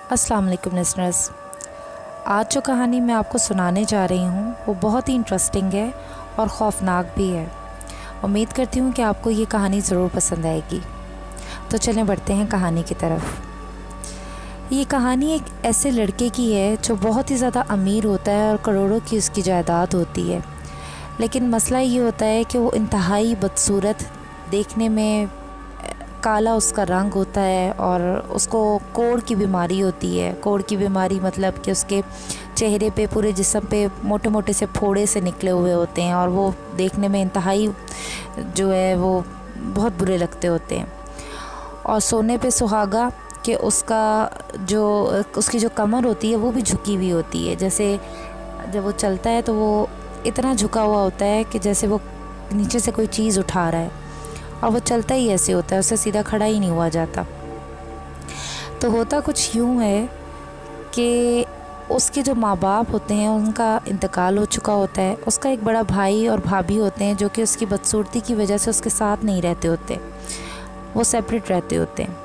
अस्सलाम वालेकुम लिसनर्स। आज जो कहानी मैं आपको सुनाने जा रही हूँ वो बहुत ही इंटरेस्टिंग है और ख़ौफनाक भी है। उम्मीद करती हूँ कि आपको ये कहानी ज़रूर पसंद आएगी। तो चलें बढ़ते हैं कहानी की तरफ। ये कहानी एक ऐसे लड़के की है जो बहुत ही ज़्यादा अमीर होता है और करोड़ों की उसकी जायदाद होती है, लेकिन मसला ये होता है कि वो इंतहाई बदसूरत, देखने में काला उसका रंग होता है और उसको कोढ़ की बीमारी होती है। कोढ़ की बीमारी मतलब कि उसके चेहरे पे, पूरे जिस्म पे मोटे मोटे से फोड़े से निकले हुए होते हैं और वो देखने में इंतहाई जो है वो बहुत बुरे लगते होते हैं। और सोने पे सुहागा कि उसकी जो कमर होती है वो भी झुकी हुई होती है। जैसे जब वो चलता है तो वो इतना झुका हुआ होता है कि जैसे वो नीचे से कोई चीज़ उठा रहा है, और वो चलता ही ऐसे होता है, उससे सीधा खड़ा ही नहीं हुआ जाता। तो होता कुछ यूँ है कि उसके जो माँ बाप होते हैं उनका इंतकाल हो चुका होता है। उसका एक बड़ा भाई और भाभी होते हैं जो कि उसकी बदसूरती की वजह से उसके साथ नहीं रहते होते, वो सेपरेट रहते होते हैं।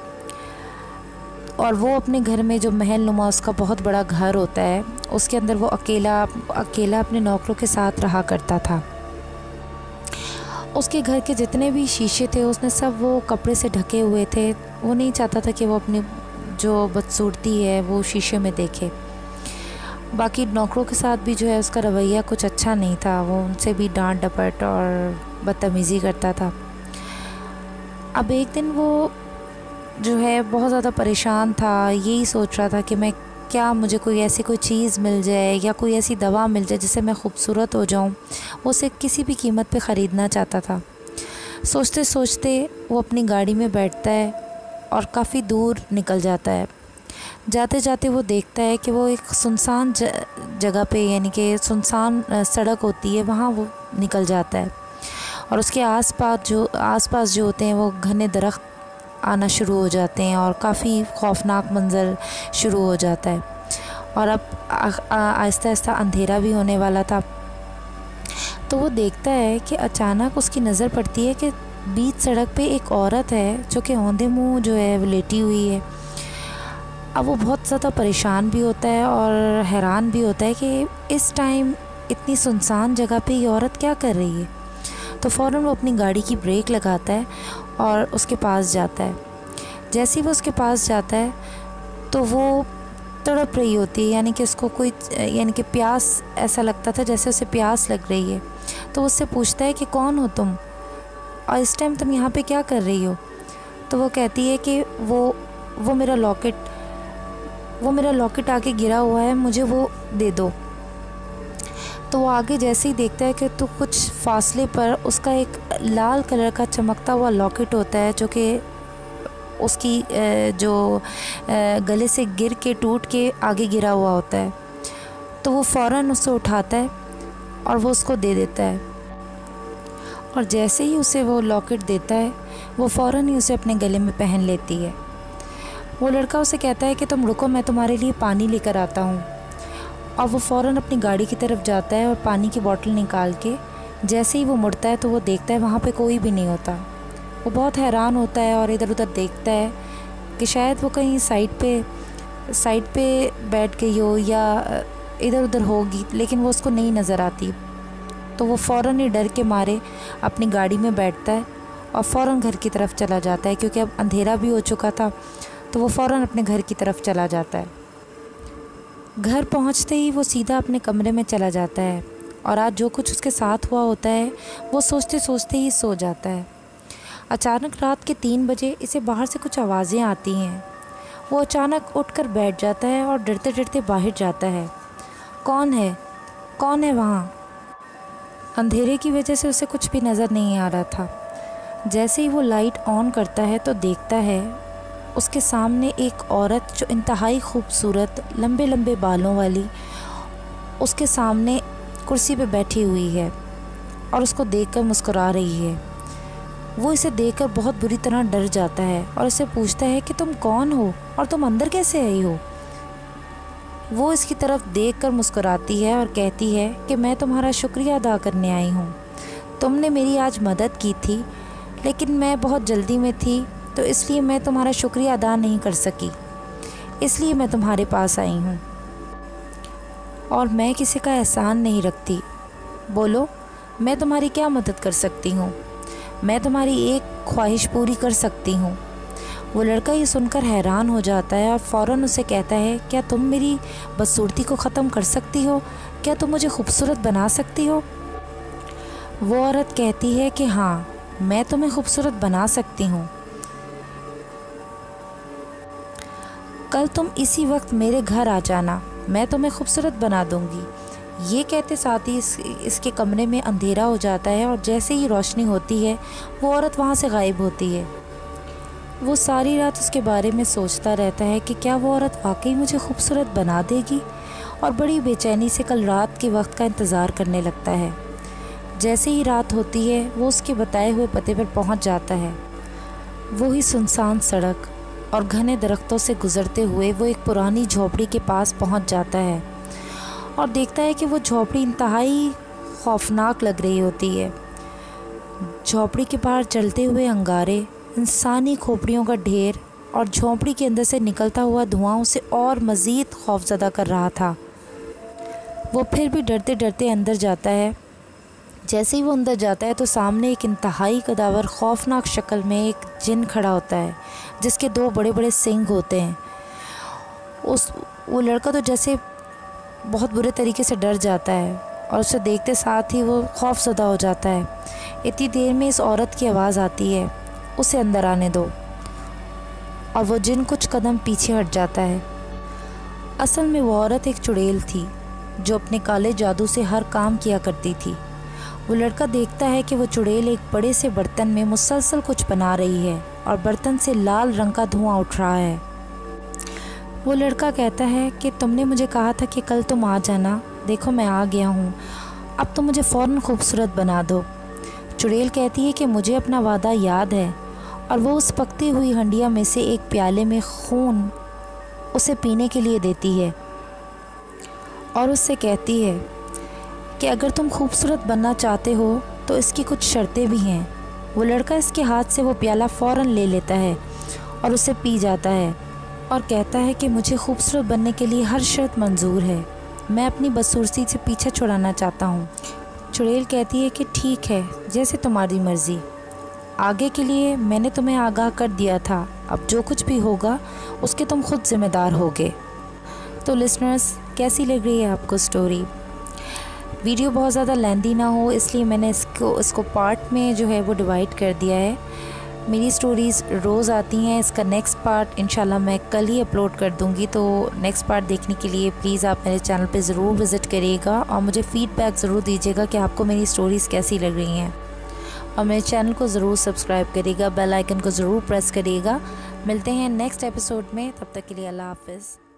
और वो अपने घर में जो महल नुमा उसका बहुत बड़ा घर होता है, उसके अंदर वो अकेला अपने नौकरों के साथ रहा करता था। उसके घर के जितने भी शीशे थे उसने सब वो कपड़े से ढके हुए थे। वो नहीं चाहता था कि वो अपनी जो बदसूरती है वो शीशे में देखे। बाकी नौकरों के साथ भी जो है उसका रवैया कुछ अच्छा नहीं था, वो उनसे भी डांट डपट और बदतमीज़ी करता था। अब एक दिन वो जो है बहुत ज़्यादा परेशान था, यही सोच रहा था कि मुझे कोई चीज़ मिल जाए या कोई ऐसी दवा मिल जाए जिससे मैं ख़ूबसूरत हो जाऊं। वो उसे किसी भी कीमत पे ख़रीदना चाहता था। सोचते सोचते वो अपनी गाड़ी में बैठता है और काफ़ी दूर निकल जाता है। जाते जाते वो देखता है कि वो एक सुनसान जगह पे, यानी कि सुनसान सड़क होती है, वहाँ वो निकल जाता है। और उसके आसपास जो होते हैं वो घने दरख्त आना शुरू हो जाते हैं और काफ़ी ख़ौफनाक मंज़र शुरू हो जाता है। और अब आहिस्ता आहिस्ता अंधेरा भी होने वाला था। तो वो देखता है कि अचानक उसकी नज़र पड़ती है कि बीच सड़क पे एक औरत है जो कि औंधे मुँह जो है वो लेटी हुई है। अब वो बहुत ज़्यादा परेशान भी होता है और हैरान भी होता है कि इस टाइम इतनी सुनसान जगह पे ये औरत क्या कर रही है। तो फ़ौरन वो अपनी गाड़ी की ब्रेक लगाता है और उसके पास जाता है। जैसे ही वो उसके पास जाता है तो वो तड़प रही होती है, यानी कि प्यास, ऐसा लगता था जैसे उसे प्यास लग रही है। तो उससे पूछता है कि कौन हो तुम और इस टाइम तुम यहाँ पे क्या कर रही हो। तो वो कहती है कि वो मेरा लॉकेट आके गिरा हुआ है, मुझे वो दे दो। तो वो आगे जैसे ही देखता है कि तो कुछ फासले पर उसका एक लाल कलर का चमकता हुआ लॉकेट होता है जो कि उसकी गले से गिर के टूट के आगे गिरा हुआ होता है। तो वो फ़ौरन उसे उठाता है और वो उसको दे देता है। और जैसे ही उसे वो लॉकेट देता है वो फ़ौरन ही उसे अपने गले में पहन लेती है। वो लड़का उसे कहता है कि तुम रुको, मैं तुम्हारे लिए पानी लेकर आता हूँ। और वो फ़ौरन अपनी गाड़ी की तरफ जाता है और पानी की बोतल निकाल के जैसे ही वो मुड़ता है तो वो देखता है वहाँ पे कोई भी नहीं होता। वो बहुत हैरान होता है और इधर उधर देखता है कि शायद वो कहीं साइड पे बैठ गई हो या इधर उधर होगी, लेकिन वो उसको नहीं नज़र आती। तो वो फ़ौरन ही डर के मारे अपनी गाड़ी में बैठता है और फ़ौरन घर की तरफ चला जाता है, क्योंकि अब अंधेरा भी हो चुका था। तो वो फ़ौरन अपने घर की तरफ चला जाता है। घर पहुंचते ही वो सीधा अपने कमरे में चला जाता है और आज जो कुछ उसके साथ हुआ होता है वो सोचते सोचते ही सो जाता है। अचानक रात के 3 बजे इसे बाहर से कुछ आवाज़ें आती हैं। वो अचानक उठकर बैठ जाता है और डरते डरते बाहर जाता है। कौन है वहाँ? अंधेरे की वजह से उसे कुछ भी नज़र नहीं आ रहा था। जैसे ही वो लाइट ऑन करता है तो देखता है उसके सामने एक औरत जो इंतहाई खूबसूरत, लंबे लंबे बालों वाली, उसके सामने कुर्सी पे बैठी हुई है और उसको देखकर मुस्कुरा रही है। वो इसे देखकर बहुत बुरी तरह डर जाता है और इसे पूछता है कि तुम कौन हो और तुम अंदर कैसे आई हो। वो इसकी तरफ देखकर मुस्कुराती है और कहती है कि मैं तुम्हारा शुक्रिया अदा करने आई हूँ। तुमने मेरी आज मदद की थी, लेकिन मैं बहुत जल्दी में थी तो इसलिए मैं तुम्हारा शुक्रिया अदा नहीं कर सकी। इसलिए मैं तुम्हारे पास आई हूँ, और मैं किसी का एहसान नहीं रखती। बोलो, मैं तुम्हारी क्या मदद कर सकती हूँ? मैं तुम्हारी एक ख्वाहिश पूरी कर सकती हूँ। वो लड़का ये सुनकर हैरान हो जाता है और फ़ौरन उसे कहता है, क्या तुम मेरी बदसूरती को ख़त्म कर सकती हो? क्या तुम मुझे खूबसूरत बना सकती हो? वो औरत कहती है कि हाँ, मैं तुम्हें खूबसूरत बना सकती हूँ। कल तुम इसी वक्त मेरे घर आ जाना, मैं तुम्हें खूबसूरत बना दूँगी। ये कहते साथ ही इसके कमरे में अंधेरा हो जाता है और जैसे ही रोशनी होती है वो औरत वहाँ से गायब होती है। वो सारी रात उसके बारे में सोचता रहता है कि क्या वो औरत वाकई मुझे खूबसूरत बना देगी, और बड़ी बेचैनी से कल रात के वक्त का इंतज़ार करने लगता है। जैसे ही रात होती है वो उसके बताए हुए पते पर पहुंच जाता है। वो ही सुनसान सड़क और घने दरख्तों से गुजरते हुए वो एक पुरानी झोपड़ी के पास पहुंच जाता है और देखता है कि वो झोपड़ी इंतहाई खौफनाक लग रही होती है। झोपड़ी के बाहर जलते हुए अंगारे, इंसानी खोपड़ियों का ढेर और झोंपड़ी के अंदर से निकलता हुआ धुआं उसे और मज़ीद खौफज़दा कर रहा था। वो फिर भी डरते डरते अंदर जाता है। जैसे ही वो अंदर जाता है तो सामने एक इंतहाई कदावर खौफनाक शक्ल में एक जिन खड़ा होता है जिसके 2 बड़े बड़े सींग होते हैं। वो लड़का तो जैसे बहुत बुरे तरीके से डर जाता है और उसे देखते साथ ही वो खौफज़दा हो जाता है। इतनी देर में इस औरत की आवाज़ आती है, उसे अंदर आने दो, और वो जिन कुछ कदम पीछे हट जाता है। असल में वो औरत एक चुड़ैल थी जो अपने काले जादू से हर काम किया करती थी। वो लड़का देखता है कि वो चुड़ैल एक बड़े से बर्तन में मुसलसल कुछ बना रही है और बर्तन से लाल रंग का धुआं उठ रहा है। वो लड़का कहता है कि तुमने मुझे कहा था कि कल तुम आ जाना, देखो मैं आ गया हूँ, अब तो मुझे फ़ौरन खूबसूरत बना दो। चुड़ैल कहती है कि मुझे अपना वादा याद है, और वो उस पकती हुई हंडिया में से एक प्याले में खून उसे पीने के लिए देती है और उससे कहती है कि अगर तुम खूबसूरत बनना चाहते हो तो इसकी कुछ शर्तें भी हैं। वो लड़का इसके हाथ से वो प्याला फ़ौरन ले लेता है और उसे पी जाता है और कहता है कि मुझे खूबसूरत बनने के लिए हर शर्त मंजूर है, मैं अपनी बदसूरती से पीछा छुड़ाना चाहता हूँ। चुड़ैल कहती है कि ठीक है, जैसे तुम्हारी मर्ज़ी, आगे के लिए मैंने तुम्हें आगाह कर दिया था, अब जो कुछ भी होगा उसके तुम खुद ज़िम्मेदार होगे। तो लिसनर्स, कैसी लग रही है आपको स्टोरी? वीडियो बहुत ज़्यादा लेंथी ना हो इसलिए मैंने इसको पार्ट में जो है वो डिवाइड कर दिया है। मेरी स्टोरीज़ रोज़ आती हैं, इसका नेक्स्ट पार्ट इंशाल्लाह मैं कल ही अपलोड कर दूँगी। तो नेक्स्ट पार्ट देखने के लिए प्लीज़ आप मेरे चैनल पे ज़रूर विज़िट करिएगा और मुझे फ़ीडबैक ज़रूर दीजिएगा कि आपको मेरी स्टोरीज़ कैसी लग रही हैं, और मेरे चैनल को ज़रूर सब्सक्राइब करिएगा, बेल आइकन को ज़रूर प्रेस करिएगा। मिलते हैं नेक्स्ट एपिसोड में, तब तक के लिए अल्लाह हाफ़िज़।